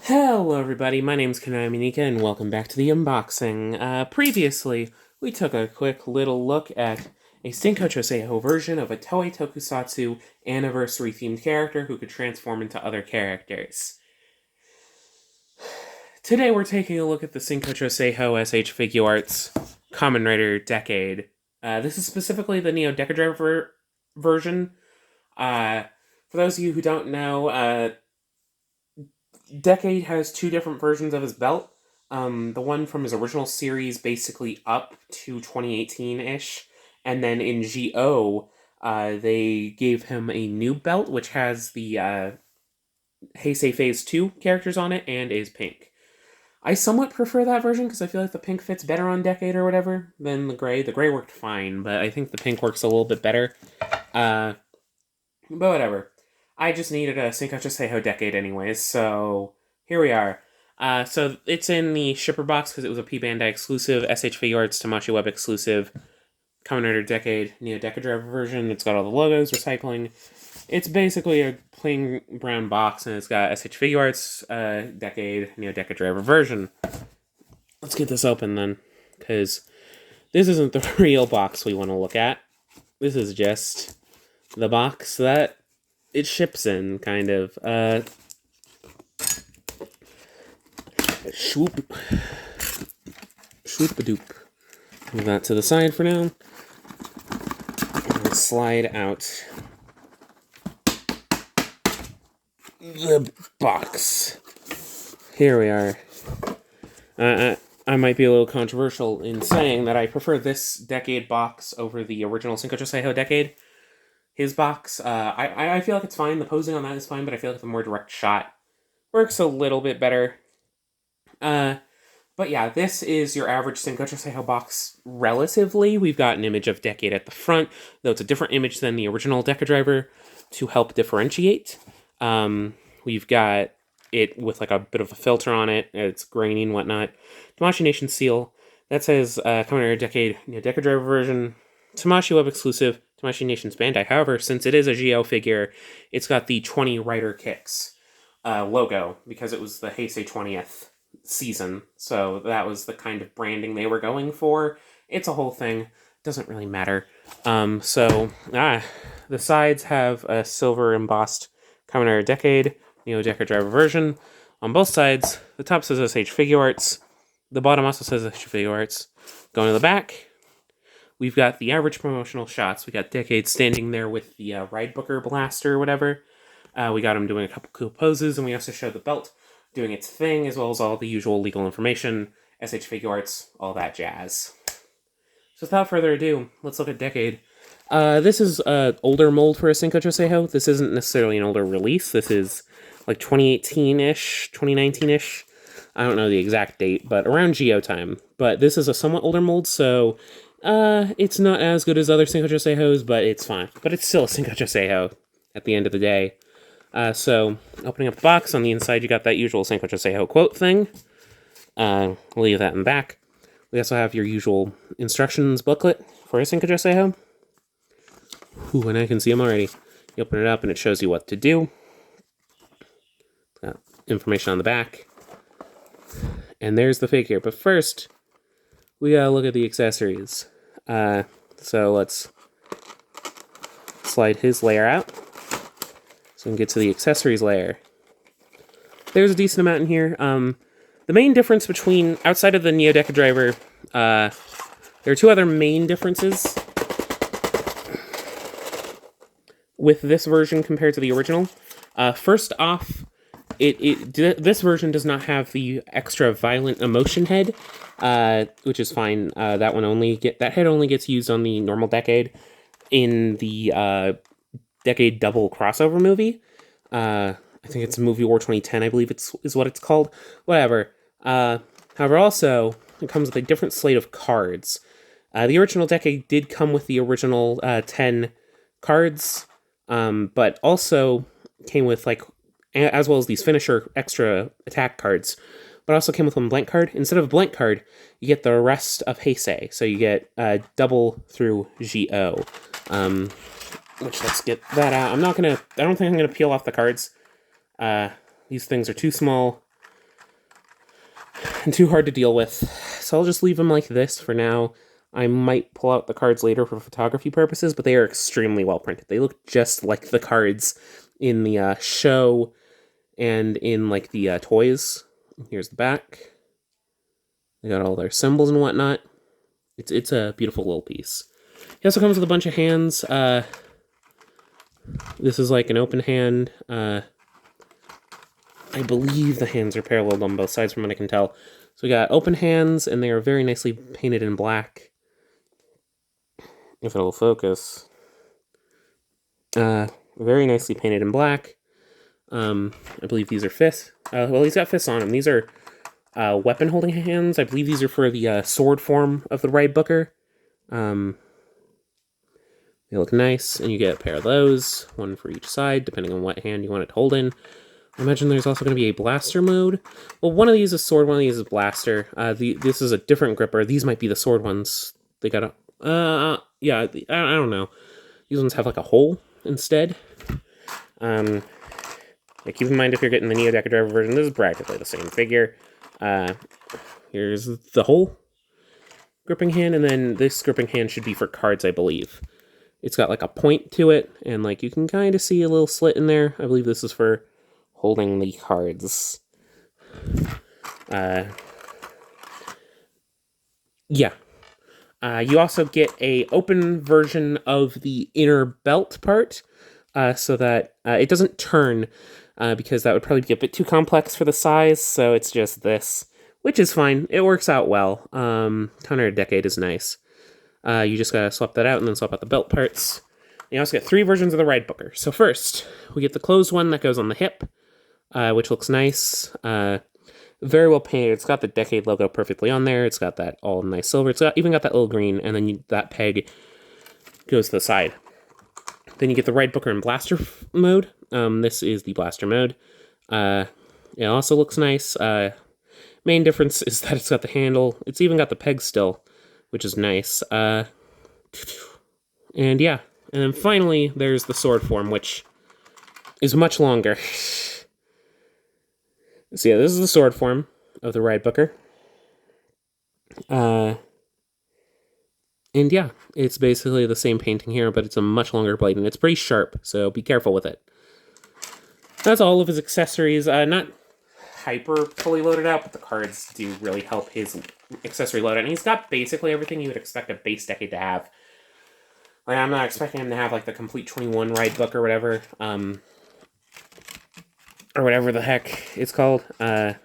Hello everybody, my name's Konami Nika and welcome back to the unboxing. Previously, we took a quick little look at a Shinkocchou Seihou version of a Toei Tokusatsu anniversary-themed character who could transform into other characters. Today we're taking a look at the Shinkocchou Seihou SH Figuarts Kamen Rider Decade. This is specifically the NeoDecadriver version. For those of you who don't know, Decade has two different versions of his belt. The one from his original series, basically up to 2018-ish, and then in GO, they gave him a new belt, which has the Heisei Phase 2 characters on it, and is pink. I somewhat prefer that version, because I feel like the pink fits better on Decade or whatever than the gray. The gray worked fine, but I think the pink works a little bit better. But whatever. I just needed a Shinkocchou Seihou Decade anyways, so here we are. So it's in the shipper box because it was a P Bandai exclusive, SH Figuarts, Tamashii Web exclusive, Kamen Rider Decade, NeoDecadriver version. It's got all the logos, recycling. It's basically a plain brown box, and it's got SH Figuarts, Decade, NeoDecadriver version. Let's get this open then, because this isn't the real box we want to look at. This is just the box that it ships in, kind of. Swoop. Swoop-a-doop. Move that to the side for now. And slide out the box. Here we are. I might be a little controversial in saying that I prefer this Decade box over the original Shinkocchou Seihou Decade. His box, I feel like it's fine. The posing on that is fine, but I feel like the more direct shot works a little bit better. But yeah, this is your average Shinkocchou Seihou box relatively. We've got an image of Decade at the front, though it's a different image than the original Decadriver to help differentiate. We've got it with like a bit of a filter on it. It's grainy and whatnot. Tamashii Nation seal. That says Kamen Rider Decade, Decadriver version. Tamashii Web exclusive. Tamashii Nation's Bandai. However, since it is a GO figure, it's got the 20 Rider Kicks logo because it was the Heisei 20th season. So that was the kind of branding they were going for. It's a whole thing. Doesn't really matter. The sides have a silver embossed Kamen Rider Decade, NeoDecadriver version. On both sides, the top says SH Figuarts. The bottom also says SH Figuarts. Going to the back, we've got the average promotional shots. We got Decade standing there with the Ride Booker blaster or whatever. We got him doing a couple cool poses, and we also showed the belt doing its thing, as well as all the usual legal information, SH Figuarts, all that jazz. So without further ado, let's look at Decade. This is an older mold for a Shinkocchou Seihou. This isn't necessarily an older release. This is like 2018-ish, 2019-ish. I don't know the exact date, but around GO time. But this is a somewhat older mold, so it's not as good as other Shinkocchou Seihous, but it's fine. But it's still a Shinkocchou Seihou at the end of the day. So, opening up the box, on the inside you got that usual Shinkocchou Seihou quote thing. We'll leave that in the back. We also have your usual instructions booklet for a Shinkocchou Seihou. Ooh, and I can see them already. You open it up and it shows you what to do. Got information on the back. And there's the figure. But first, we gotta look at the accessories. So let's slide his layer out. So we can get to the accessories layer. There's a decent amount in here. The main difference between, outside of the NeoDecadriver, there are two other main differences with this version compared to the original. First off, this version does not have the extra violent emotion head, which is fine. That head only gets used on the normal Decade in the Decade double crossover movie. I think it's Movie War 2010, I believe is what it's called. Whatever. However, also, it comes with a different slate of cards. The original Decade did come with the original 10 cards, but also came with, like, as well as these finisher extra attack cards, but also came with one blank card. Instead of a blank card, you get the rest of Heisei, so you get double through GO. Which, let's get that out. I don't think I'm gonna peel off the cards. These things are too small and too hard to deal with. So I'll just leave them like this for now. I might pull out the cards later for photography purposes, but they are extremely well printed. They look just like the cards in the show and in like the toys. Here's the back. They got all their symbols and whatnot. It's a beautiful little piece. It also comes with a bunch of hands. This is like an open hand. I believe the hands are paralleled on both sides from what I can tell. So we got open hands, and they are very nicely painted in black. If it'll focus. Very nicely painted in black. I believe these are fists. Well, he's got fists on him. These are weapon-holding hands. I believe these are for the sword form of the Right Booker. They look nice, and you get a pair of those, one for each side, depending on what hand you want it to hold in. I imagine there's also going to be a blaster mode. Well, one of these is sword, one of these is blaster. This is a different gripper. These might be the sword ones. They got a... yeah, I don't know. These ones have like a hole instead. Yeah, keep in mind if you're getting the NeoDecadriver version, this is practically the same figure. Here's the whole gripping hand, and then this gripping hand should be for cards, I believe. It's got like a point to it, and like you can kind of see a little slit in there. I believe this is for holding the cards. Yeah. You also get a open version of the inner belt part, so that it doesn't turn, because that would probably be a bit too complex for the size, so it's just this, which is fine. It works out well. Counter Decade is nice. You just gotta swap that out and then swap out the belt parts. You also get 3 versions of the Ride Booker. So first, we get the closed one that goes on the hip, which looks nice. Very well painted. It's got the Decade logo perfectly on there. It's got that all nice silver. It's even got that little green, and then that peg goes to the side. Then you get the Ride Booker in blaster mode. This is the blaster mode. It also looks nice. Main difference is that it's got the handle. It's even got the peg still, which is nice. And yeah. And then finally, there's the sword form, which is much longer. So yeah, this is the sword form of the Ride Booker. And yeah, it's basically the same painting here, but it's a much longer blade, and it's pretty sharp, so be careful with it. That's all of his accessories. Not hyper fully loaded out, but the cards do really help his accessory loadout. And he's got basically everything you would expect a base Decade to have. Like, I'm not expecting him to have, like, the complete 21 Ride Book or whatever. Or whatever the heck it's called. Or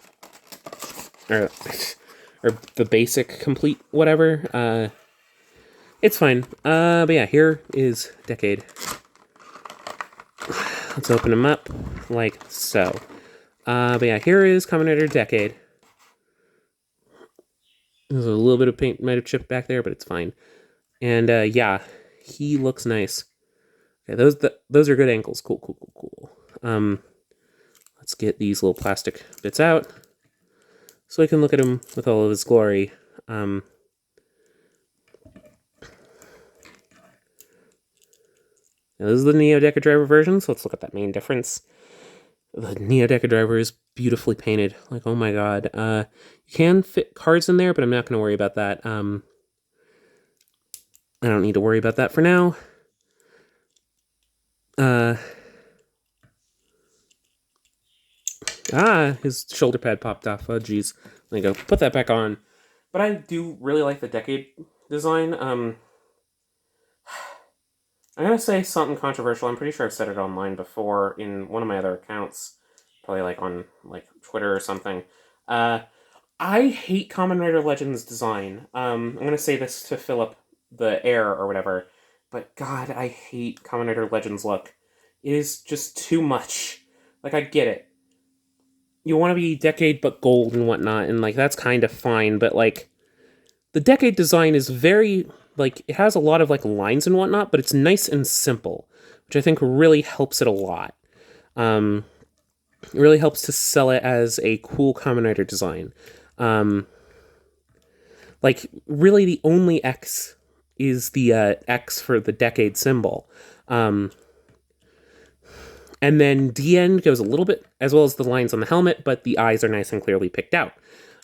the basic complete whatever. It's fine. But yeah, here is Decade. Let's open him up like so. But yeah, here is Kamen Rider Decade. There's a little bit of paint might have chipped back there, but it's fine. And yeah, he looks nice. Okay, those are good ankles. Cool. Let's get these little plastic bits out so I can look at him with all of his glory. Now, this is the NeoDecadriver version, so let's look at that main difference. The NeoDecadriver is beautifully painted. Like, oh my god. You can fit cards in there, but I'm not going to worry about that. I don't need to worry about that for now. His shoulder pad popped off. Oh, geez. Let me go put that back on. But I do really like the Decade design. I'm going to say something controversial. I'm pretty sure I've said it online before in one of my other accounts. Probably like on like Twitter or something. I hate Kamen Rider Legends design. I'm going to say this to fill up the air or whatever. But god, I hate Kamen Rider Legends look. It is just too much. Like, I get it. You want to be Decade but gold and whatnot, and like that's kind of fine, but like the Decade design is very, like, it has a lot of like lines and whatnot, but it's nice and simple, which I think really helps it a lot. It really helps to sell it as a cool Kamen Rider design. Like, really the only X is the X for the Decade symbol. And then DN goes a little bit, as well as the lines on the helmet, but the eyes are nice and clearly picked out.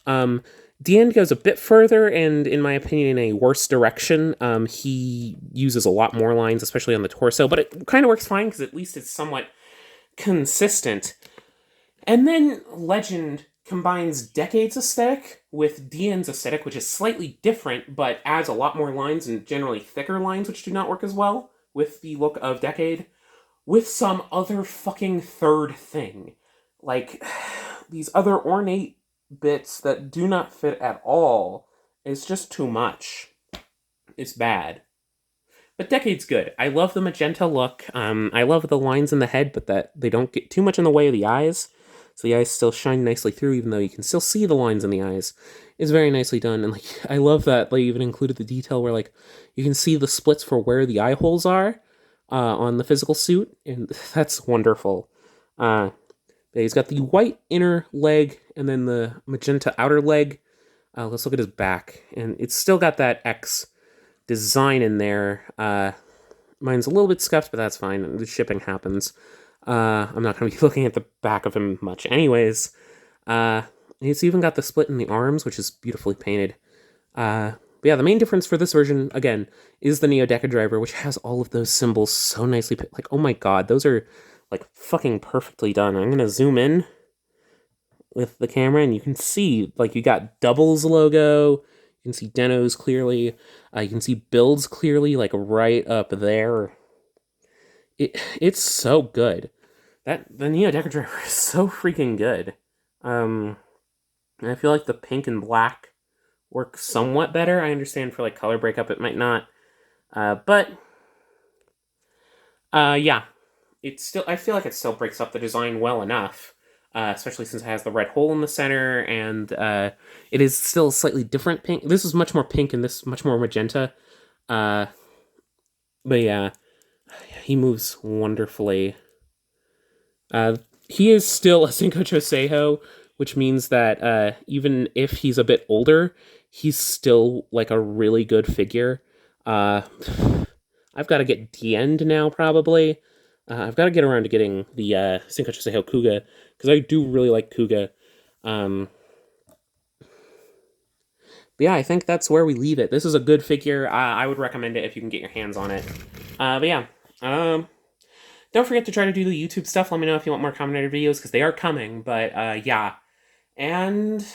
Dien goes a bit further, and in my opinion, in a worse direction. He uses a lot more lines, especially on the torso, but it kind of works fine because at least it's somewhat consistent. And then Legend combines Decade's aesthetic with Dien's aesthetic, which is slightly different, but adds a lot more lines and generally thicker lines, which do not work as well with the look of Decade, with some other fucking third thing. Like, these other ornate bits that do not fit at all. It's just too much. It's bad. But Decade's good. I love the magenta look. I love the lines in the head, but that they don't get too much in the way of the eyes. So the eyes still shine nicely through, even though you can still see the lines in the eyes. It's very nicely done, and like I love that they even included the detail where like you can see the splits for where the eye holes are on the physical suit, and that's wonderful. He's got the white inner leg and then the magenta outer leg. Let's look at his back, and it's still got that X design in there. Mine's a little bit scuffed, but that's fine. The shipping happens. I'm not going to be looking at the back of him much anyways. It's even got the split in the arms, which is beautifully painted. But yeah, the main difference for this version, again, is the NeoDecadriver, which has all of those symbols so nicely. Like, oh my god, those are, like, fucking perfectly done. I'm going to zoom in with the camera, and you can see, like, you got Double's logo, you can see Deno's clearly, you can see Build's clearly, like, right up there. It's so good. The NeoDecadriver is so freaking good. And I feel like the pink and black work somewhat better. I understand for like color breakup it might not. But yeah. I feel like it still breaks up the design well enough. Especially since it has the red hole in the center, and it is still slightly different pink. This is much more pink and this much more magenta. But yeah, he moves wonderfully. He is still a Shinkocchou Seihou, which means that even if he's a bit older, he's still like a really good figure. I've got to get Diend now, probably. I've got to get around to getting the Shinkocchou Seihou Kuga, because I do really like Kuga. But yeah, I think that's where we leave it. This is a good figure. I would recommend it if you can get your hands on it. But yeah, don't forget to try to do the YouTube stuff. Let me know if you want more Kamen Rider videos, because they are coming. But yeah, and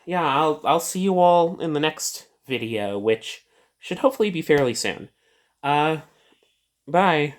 yeah, I'll see you all in the next video, which should hopefully be fairly soon. Bye.